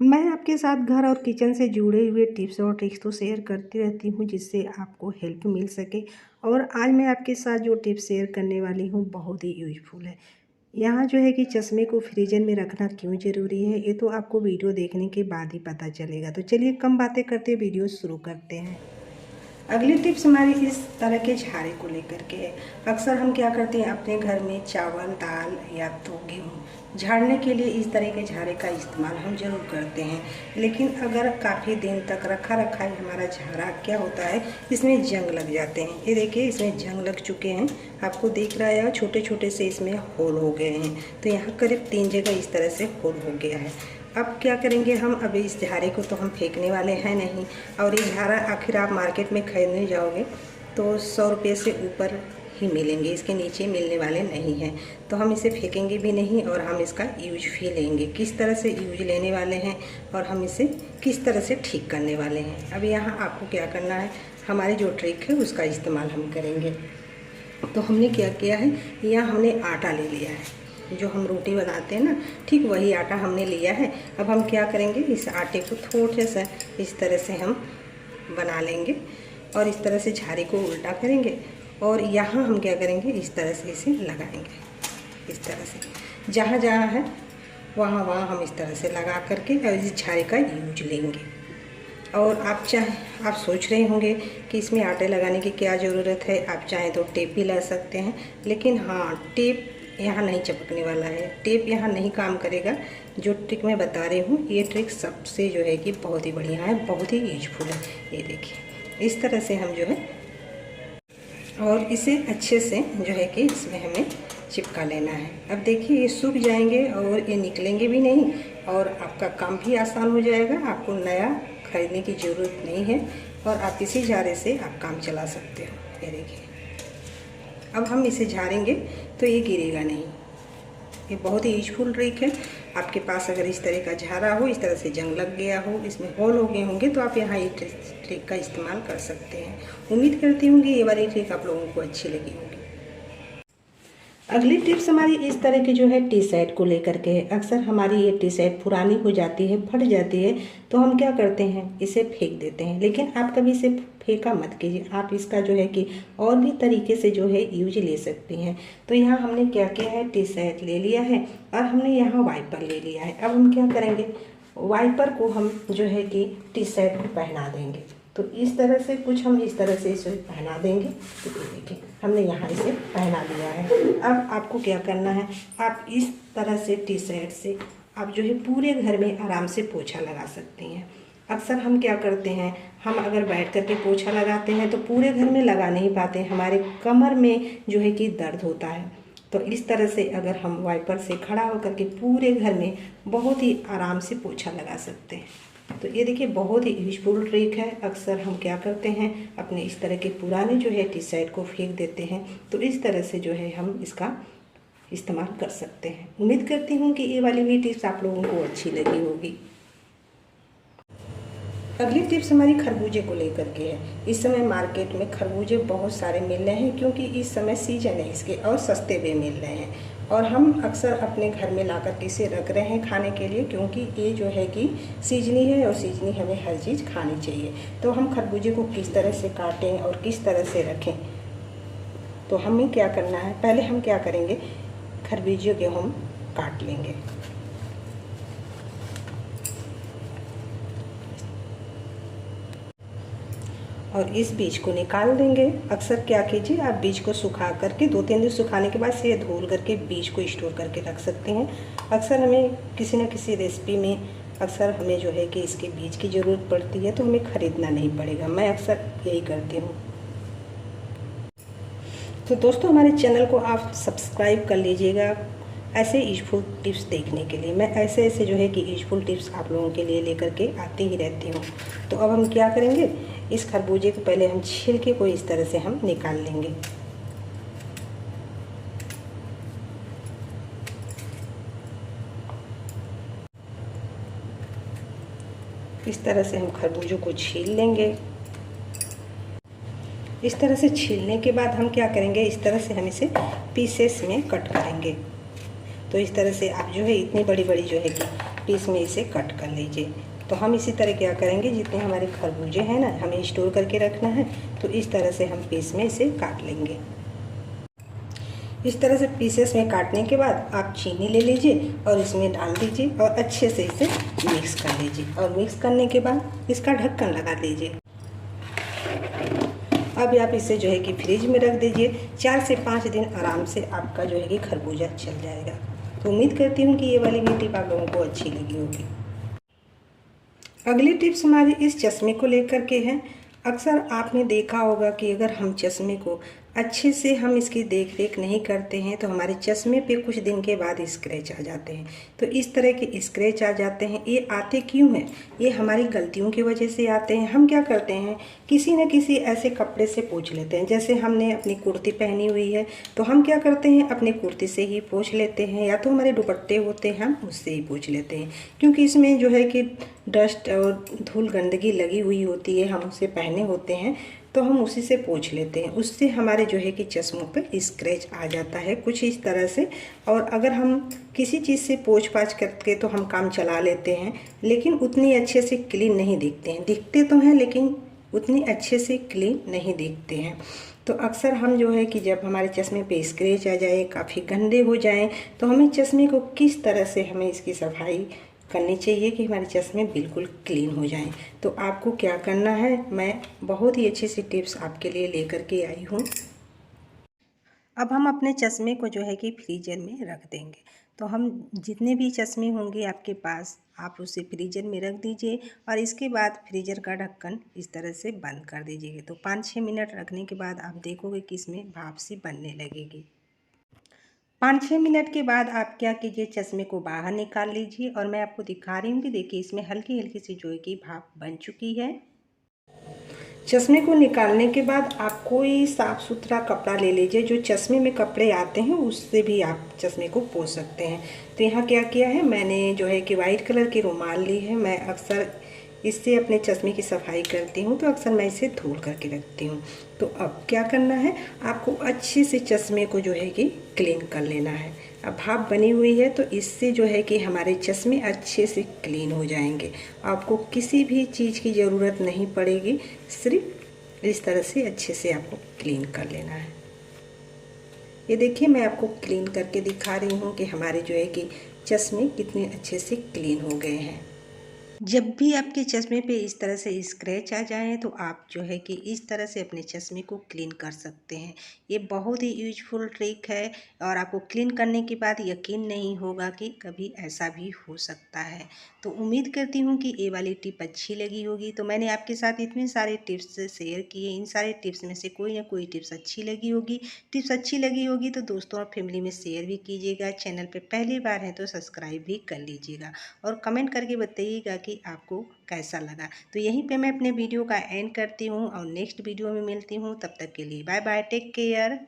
मैं आपके साथ घर और किचन से जुड़े हुए टिप्स और ट्रिक्स तो शेयर करती रहती हूँ जिससे आपको हेल्प मिल सके। और आज मैं आपके साथ जो टिप्स शेयर करने वाली हूँ बहुत ही यूज़फुल है। यहाँ जो है कि चश्मे को फ्रीजर में रखना क्यों ज़रूरी है ये तो आपको वीडियो देखने के बाद ही पता चलेगा। तो चलिए कम बातें करते वीडियो शुरू करते हैं। अगली टिप्स हमारी इस तरह के झाड़े को लेकर के है। अक्सर हम क्या करते हैं अपने घर में चावल दाल या तो गेहूँ झाड़ने के लिए इस तरह के झाड़े का इस्तेमाल हम जरूर करते हैं। लेकिन अगर काफ़ी दिन तक रखा रखा है हमारा झाड़ा क्या होता है, इसमें जंग लग जाते हैं। ये देखिए इसमें जंग लग चुके हैं, आपको दिख रहा है, छोटे छोटे से इसमें होल हो गए हैं। तो यहाँ करीब 3 जगह इस तरह से होल हो गया है। अब क्या करेंगे हम, अभी इस झारे को तो हम फेंकने वाले हैं नहीं। और ये झारा आखिर आप मार्केट में खरीदने जाओगे तो 100 रुपये से ऊपर ही मिलेंगे, इसके नीचे मिलने वाले नहीं हैं। तो हम इसे फेंकेंगे भी नहीं और हम इसका यूज भी लेंगे। किस तरह से यूज लेने वाले हैं और हम इसे किस तरह से ठीक करने वाले हैं, अब यहाँ आपको क्या करना है, हमारी जो ट्रिक है उसका इस्तेमाल हम करेंगे। तो हमने क्या किया है, यहाँ हमने आटा ले लिया है, जो हम रोटी बनाते हैं ना, ठीक वही आटा हमने लिया है। अब हम क्या करेंगे, इस आटे को थोड़ा सा इस तरह से हम बना लेंगे और इस तरह से झारे को उल्टा करेंगे और यहाँ हम क्या करेंगे, इस तरह से इसे लगाएंगे। इस तरह से जहाँ जहाँ है वहाँ वहाँ हम इस तरह से लगा करके और इस झारे का यूज लेंगे। और आप सोच रहे होंगे कि इसमें आटे लगाने की क्या ज़रूरत है, आप चाहें तो टेप भी ला सकते हैं। लेकिन हाँ, टेप यहाँ नहीं चिपकने वाला है, टेप यहाँ नहीं काम करेगा। जो ट्रिक मैं बता रही हूँ ये ट्रिक सबसे जो है कि बहुत ही बढ़िया है, बहुत ही यूजफुल है। ये देखिए इस तरह से हम जो है और इसे अच्छे से जो है कि इसमें हमें चिपका लेना है। अब देखिए ये सूख जाएंगे और ये निकलेंगे भी नहीं और आपका काम भी आसान हो जाएगा। आपको नया खरीदने की ज़रूरत नहीं है और आप इसी झारे से आप काम चला सकते हो। ये देखिए अब हम इसे झाड़ेंगे तो ये गिरेगा नहीं। ये बहुत ही यूजफुल ट्रिक है। आपके पास अगर इस तरह का झारा हो, इस तरह से जंग लग गया हो, इसमें होल हो गए होंगे, तो आप यहाँ ये ट्रिक का इस्तेमाल कर सकते हैं। उम्मीद करती हूँ कि ये वाली ट्रिक आप लोगों को अच्छी लगी होगी। अगली टिप्स हमारी इस तरह की जो है टी शर्ट को लेकर के है। अक्सर हमारी ये टी शर्ट पुरानी हो जाती है, फट जाती है, तो हम क्या करते हैं, इसे फेंक देते हैं। लेकिन आप कभी इसे फेंका मत कीजिए, आप इसका जो है कि और भी तरीके से जो है यूज ले सकती हैं। तो यहाँ हमने क्या किया है, टी शर्ट ले लिया है और हमने यहाँ वाइपर ले लिया है। अब हम क्या करेंगे, वाइपर को हम जो है कि टी शर्ट को पहना देंगे। तो इस तरह से कुछ हम इस तरह से इसे पहना देंगे। तो ये देखिए हमने यहाँ इसे पहना दिया है। अब आपको क्या करना है, आप इस तरह से टी शर्ट से आप जो है पूरे घर में आराम से पोछा लगा सकती हैं। अक्सर हम क्या करते हैं, हम अगर बैठ कर के पोछा लगाते हैं तो पूरे घर में लगा नहीं पाते, हमारे कमर में जो है कि दर्द होता है। तो इस तरह से अगर हम वाइपर से खड़ा होकर के पूरे घर में बहुत ही आराम से पोछा लगा सकते हैं। तो ये देखिए बहुत ही यूजफुल ट्रिक है। अक्सर हम क्या करते हैं, अपने इस तरह के पुराने जो है टी शर्ट को फेंक देते हैं। तो इस तरह से जो है हम इसका इस्तेमाल कर सकते हैं। उम्मीद करती हूँ कि ये वाली भी टिप्स आप लोगों को अच्छी लगी होगी। अगली टिप्स हमारी खरबूजे को लेकर के है। इस समय मार्केट में खरबूजे बहुत सारे मिल रहे हैं क्योंकि इस समय सीजन है इसके और सस्ते भी मिल रहे हैं। और हम अक्सर अपने घर में ला कर इसे रख रहे हैं खाने के लिए, क्योंकि ये जो है कि सीजनी है और सीजनी हमें हर चीज़ खानी चाहिए। तो हम खरबूजे को किस तरह से काटें और किस तरह से रखें, तो हमें क्या करना है, पहले हम क्या करेंगे, खरबूजे को हम काट लेंगे। और इस बीज को निकाल देंगे। अक्सर क्या कीजिए, आप बीज को सुखा करके 2-3 दिन सुखाने के बाद से धुल करके बीज को स्टोर करके रख सकते हैं। अक्सर हमें किसी न किसी रेसिपी में अक्सर हमें जो है कि इसके बीज की ज़रूरत पड़ती है, तो हमें ख़रीदना नहीं पड़ेगा। मैं अक्सर यही करती हूँ। तो दोस्तों हमारे चैनल को आप सब्सक्राइब कर लीजिएगा ऐसे यूजफुल टिप्स देखने के लिए। मैं ऐसे जो है कि यूजफुल टिप्स आप लोगों के लिए लेकर के आती ही रहती हूँ। तो अब हम क्या करेंगे, इस खरबूजे को पहले हम छिलके को इस तरह से हम निकाल लेंगे। इस तरह से हम खरबूजों को छील लेंगे। इस तरह से छीलने के बाद हम क्या करेंगे, इस तरह से हम इसे पीसेस में कट करेंगे। तो इस तरह से आप जो है इतनी बड़ी बड़ी जो है कि पीस में इसे कट कर लीजिए। तो हम इसी तरह क्या करेंगे, जितने हमारे खरबूजे हैं ना, हमें स्टोर करके रखना है, तो इस तरह से हम पीस में इसे काट लेंगे। इस तरह से पीसेस में काटने के बाद आप चीनी ले लीजिए और इसमें डाल दीजिए और अच्छे से इसे मिक्स कर लीजिए। और मिक्स करने के बाद इसका ढक्कन लगा दीजिए। अब आप इसे जो है कि फ्रिज में रख दीजिए। 4 से 5 दिन आराम से आपका जो है कि खरबूजा चल जाएगा। तो उम्मीद करती हूँ कि ये वाली भी टिप आप लोगों को अच्छी लगी होगी। अगली टिप्स हमारी इस चश्मे को लेकर के हैं। अक्सर आपने देखा होगा कि अगर हम चश्मे को अच्छे से हम इसकी देख रेख नहीं करते हैं तो हमारे चश्मे पे कुछ दिन के बाद स्क्रैच आ जाते हैं। तो इस तरह के स्क्रैच आ जाते हैं, ये आते क्यों हैं? ये हमारी गलतियों की वजह से आते हैं। हम क्या करते हैं, किसी न किसी ऐसे कपड़े से पोंछ लेते हैं। जैसे हमने अपनी कुर्ती पहनी हुई है तो हम क्या करते हैं, अपनी कुर्ती से ही पोंछ लेते हैं, या तो हमारे दुपट्टे होते हैं हम उससे ही पोंछ लेते हैं। क्योंकि इसमें जो है कि डस्ट और धूल गंदगी लगी हुई होती है, हम उसे पहने होते हैं तो हम उसी से पोंछ लेते हैं। उससे हमारे जो है कि चश्मों पे स्क्रैच आ जाता है कुछ इस तरह से। और अगर हम किसी चीज़ से पोंछ पाछ करके तो हम काम चला लेते हैं, लेकिन उतनी अच्छे से क्लीन नहीं दिखते हैं। दिखते तो हैं लेकिन उतनी अच्छे से क्लीन नहीं दिखते हैं। तो अक्सर हम जो है कि जब हमारे चश्मे पे स्क्रैच आ जाए, काफ़ी गंदे हो जाएं, तो हमें चश्मे को किस तरह से हमें इसकी सफाई करनी चाहिए कि हमारे चश्मे बिल्कुल क्लीन हो जाएं। तो आपको क्या करना है, मैं बहुत ही अच्छी सी टिप्स आपके लिए लेकर के आई हूँ। अब हम अपने चश्मे को जो है कि फ्रीजर में रख देंगे। तो हम जितने भी चश्मे होंगे आपके पास, आप उसे फ्रीजर में रख दीजिए और इसके बाद फ्रीजर का ढक्कन इस तरह से बंद कर दीजिए। तो 5-6 मिनट रखने के बाद आप देखोगे कि इसमें भाप सी बनने लगेगी। 5-6 मिनट के बाद आप क्या कीजिए, चश्मे को बाहर निकाल लीजिए और मैं आपको दिखा रही हूँ कि देखिए इसमें हल्की हल्की सी जो है कि भाप बन चुकी है। चश्मे को निकालने के बाद आप कोई साफ़ सुथरा कपड़ा ले लीजिए। जो चश्मे में कपड़े आते हैं उससे भी आप चश्मे को पोंछ सकते हैं। तो यहाँ क्या किया है, मैंने जो है कि वाइट कलर की रुमाल ली है। मैं अक्सर इससे अपने चश्मे की सफाई करती हूँ, तो अक्सर मैं इसे धुल करके रखती हूँ। तो अब क्या करना है, आपको अच्छे से चश्मे को जो है कि क्लीन कर लेना है। अब भाप बनी हुई है तो इससे जो है कि हमारे चश्मे अच्छे से क्लीन हो जाएंगे। आपको किसी भी चीज़ की ज़रूरत नहीं पड़ेगी, सिर्फ इस तरह से अच्छे से आपको क्लीन कर लेना है। ये देखिए मैं आपको क्लीन करके दिखा रही हूँ कि हमारे जो है कि चश्मे कितने अच्छे से क्लीन हो गए हैं। जब भी आपके चश्मे पे इस तरह से स्क्रैच आ जाएँ तो आप जो है कि इस तरह से अपने चश्मे को क्लीन कर सकते हैं। ये बहुत ही यूजफुल ट्रिक है और आपको क्लीन करने के बाद यकीन नहीं होगा कि कभी ऐसा भी हो सकता है। तो उम्मीद करती हूँ कि ये वाली टिप अच्छी लगी होगी। तो मैंने आपके साथ इतने सारे टिप्स शेयर किए, इन सारे टिप्स में से कोई ना कोई टिप्स अच्छी लगी होगी। टिप्स अच्छी लगी होगी तो दोस्तों और फैमिली में शेयर भी कीजिएगा। चैनल पर पहली बार है तो सब्सक्राइब भी कर लीजिएगा और कमेंट करके बताइएगा कि आपको कैसा लगा। तो यहीं पे मैं अपने वीडियो का एंड करती हूँ और नेक्स्ट वीडियो में मिलती हूँ। तब तक के लिए बाय बाय, टेक केयर।